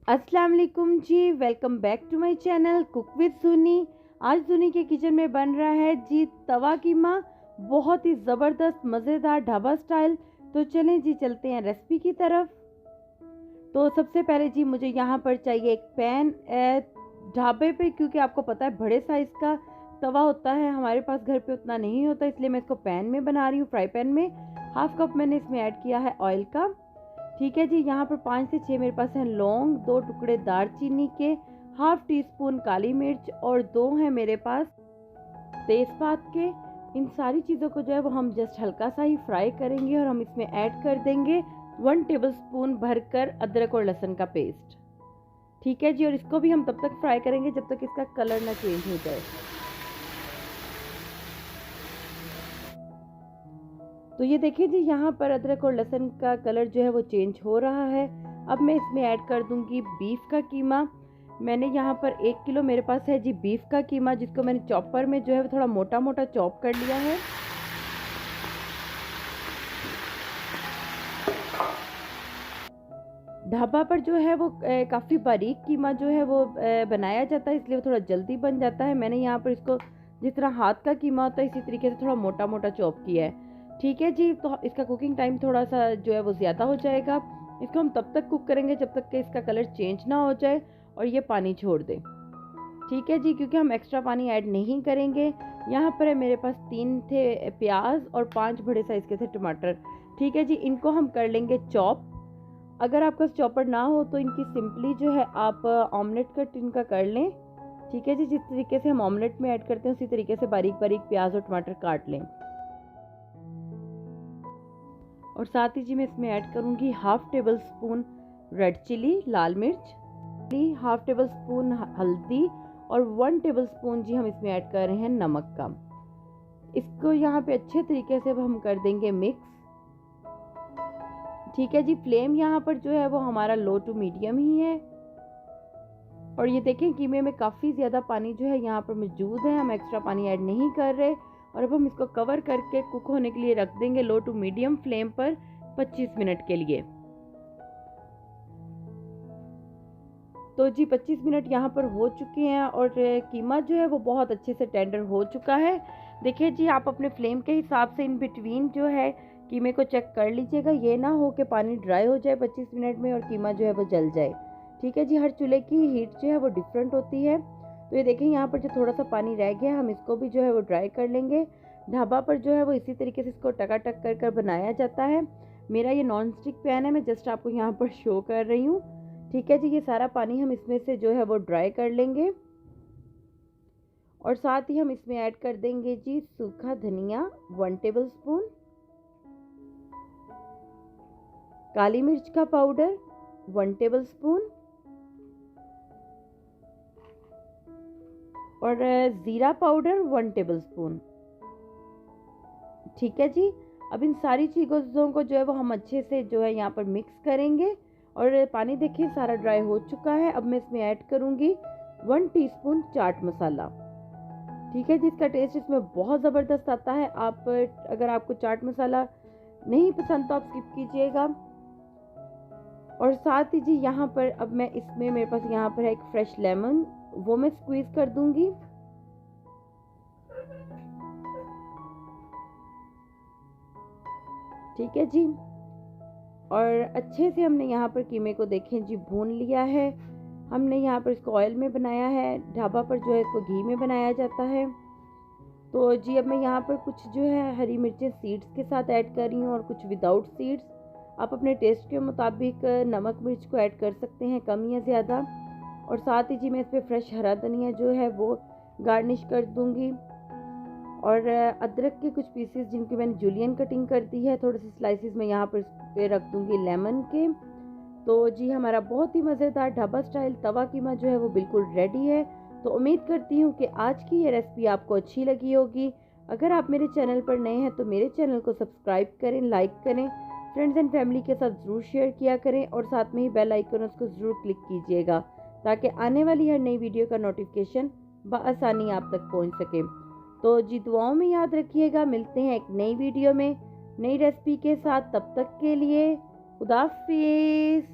अस्सलाम वालेकुम जी। Welcome back to my channel cook with Suni. आज सुनी के किचन में बन रहा है जी तवा कीमा, बहुत ही ज़बरदस्त मज़ेदार ढाबा स्टाइल। तो चलें जी चलते हैं रेसिपी की तरफ। तो सबसे पहले जी मुझे यहाँ पर चाहिए एक पैन। ढाबे पे क्योंकि आपको पता है बड़े साइज़ का तवा होता है, हमारे पास घर पे उतना नहीं होता, इसलिए मैं इसको पैन में बना रही हूँ, फ्राई पैन में। हाफ कप मैंने इसमें ऐड किया है ऑयल का। ठीक है जी, यहाँ पर 5 से 6 मेरे पास हैं लौंग, 2 टुकड़े दालचीनी के, हाफ टी स्पून काली मिर्च और 2 हैं मेरे पास तेज़पात के। इन सारी चीज़ों को जो है वो हम जस्ट हल्का सा ही फ्राई करेंगे और हम इसमें ऐड कर देंगे 1 टेबलस्पून भरकर अदरक और लहसुन का पेस्ट। ठीक है जी, और इसको भी हम तब तक फ्राई करेंगे जब तक इसका कलर ना चेंज हो जाए। तो ये देखिए जी, यहाँ पर अदरक और लहसुन का कलर जो है वो चेंज हो रहा है। अब मैं इसमें ऐड कर दूंगी बीफ का कीमा। मैंने यहाँ पर 1 किलो मेरे पास है जी बीफ का कीमा, जिसको मैंने चॉपर में जो है थोड़ा मोटा मोटा चॉप कर लिया है। ढाबा पर जो है वो काफ़ी बारीक कीमा जो है वो बनाया जाता है, इसलिए वो थोड़ा जल्दी बन जाता है। मैंने यहाँ पर इसको जिस तरह हाथ का कीमा होता है इसी तरीके से थोड़ा मोटा मोटा चॉप किया है। ठीक है जी, तो इसका कुकिंग टाइम थोड़ा सा जो है वो ज़्यादा हो जाएगा। इसको हम तब तक कुक करेंगे जब तक कि इसका कलर चेंज ना हो जाए और ये पानी छोड़ दे। ठीक है जी, क्योंकि हम एक्स्ट्रा पानी ऐड नहीं करेंगे। यहाँ पर है मेरे पास 3 थे प्याज और 5 बड़े साइज़ के थे टमाटर। ठीक है जी, इनको हम कर लेंगे चॉप। अगर आपका चॉपर ना हो तो इनकी सिंपली जो है आप ऑमलेट कट इनका कर लें। ठीक है जी, जिस तरीके से हम ऑमलेट में ऐड करते हैं उसी तरीके से बारीक बारीक प्याज और टमाटर काट लें। और साथ ही जी मैं इसमें ऐड करूँगी half tablespoon red chilli लाल मिर्च, हाफ टेबल स्पून हल्दी और 1 टेबल स्पून जी हम इसमें ऐड कर रहे हैं नमक का। इसको यहाँ पे अच्छे तरीके से हम कर देंगे मिक्स। ठीक है जी, फ्लेम यहाँ पर जो है वो हमारा लो टू मीडियम ही है। और ये देखें कीमे में काफ़ी ज़्यादा पानी जो है यहाँ पर मौजूद है, हम एक्स्ट्रा पानी ऐड नहीं कर रहे। और अब हम इसको कवर करके कुक होने के लिए रख देंगे लो टू मीडियम फ्लेम पर 25 मिनट के लिए। तो जी 25 मिनट यहाँ पर हो चुके हैं और कीमा जो है वो बहुत अच्छे से टेंडर हो चुका है। देखिए जी, आप अपने फ्लेम के हिसाब से इन बिटवीन जो है कीमे को चेक कर लीजिएगा, ये ना हो कि पानी ड्राई हो जाए 25 मिनट में और कीमा जो है वो जल जाए। ठीक है जी, हर चूल्हे की हीट जो है वो डिफरेंट होती है। तो ये देखें यहाँ पर जो थोड़ा सा पानी रह गया, हम इसको भी जो है वो ड्राई कर लेंगे। ढाबा पर जो है वो इसी तरीके से इसको टकाटक कर कर बनाया जाता है। मेरा ये नॉन स्टिक पैन है, मैं जस्ट आपको यहाँ पर शो कर रही हूँ। ठीक है जी, ये सारा पानी हम इसमें से जो है वो ड्राई कर लेंगे। और साथ ही हम इसमें ऐड कर देंगे जी सूखा धनिया 1 टेबल स्पून, काली मिर्च का पाउडर 1 टेबल स्पून और ज़ीरा पाउडर 1 टेबल स्पून। ठीक है जी, अब इन सारी चीज़ों को जो है वो हम अच्छे से जो है यहाँ पर मिक्स करेंगे। और पानी देखिए सारा ड्राई हो चुका है। अब मैं इसमें ऐड करूँगी 1 टीस्पून चाट मसाला। ठीक है जी, इसका टेस्ट इसमें बहुत ज़बरदस्त आता है। आप अगर आपको चाट मसाला नहीं पसंद तो आप स्किप कीजिएगा। और साथ ही जी यहाँ पर अब मैं इसमें मेरे पास यहाँ पर है एक फ्रेश लेमन, वो मैं स्क्वीज़ कर दूँगी। ठीक है जी, और अच्छे से हमने यहाँ पर कीमे को देखें जी भून लिया है। हमने यहाँ पर इसको ऑयल में बनाया है, ढाबा पर जो है इसको घी में बनाया जाता है। तो जी अब मैं यहाँ पर कुछ जो है हरी मिर्चें सीड्स के साथ ऐड कर रही हूँ और कुछ विदाउट सीड्स। आप अपने टेस्ट के मुताबिक नमक मिर्च को ऐड कर सकते हैं, कम या ज़्यादा। और साथ ही जी मैं इस पर फ्रेश हरा धनिया जो है वो गार्निश कर दूँगी। और अदरक के कुछ पीसेस जिनकी मैंने जूलियन कटिंग कर दी है, थोड़े से स्लाइसिस में यहाँ पर रख दूँगी लेमन के। तो जी हमारा बहुत ही मज़ेदार ढाबा स्टाइल तवा कीमा जो है वो बिल्कुल रेडी है। तो उम्मीद करती हूँ कि आज की ये रेसिपी आपको अच्छी लगी होगी। अगर आप मेरे चैनल पर नए हैं तो मेरे चैनल को सब्सक्राइब करें, लाइक करें, फ्रेंड्स एंड फैमिली के साथ ज़रूर शेयर किया करें और साथ में ही बेल आइकन उसको ज़रूर क्लिक कीजिएगा ताकि आने वाली हर नई वीडियो का नोटिफिकेशन बआसानी आप तक पहुँच सके। तो जी दुआओं में याद रखिएगा, मिलते हैं एक नई वीडियो में नई रेसिपी के साथ। तब तक के लिए खुदा हाफिज़।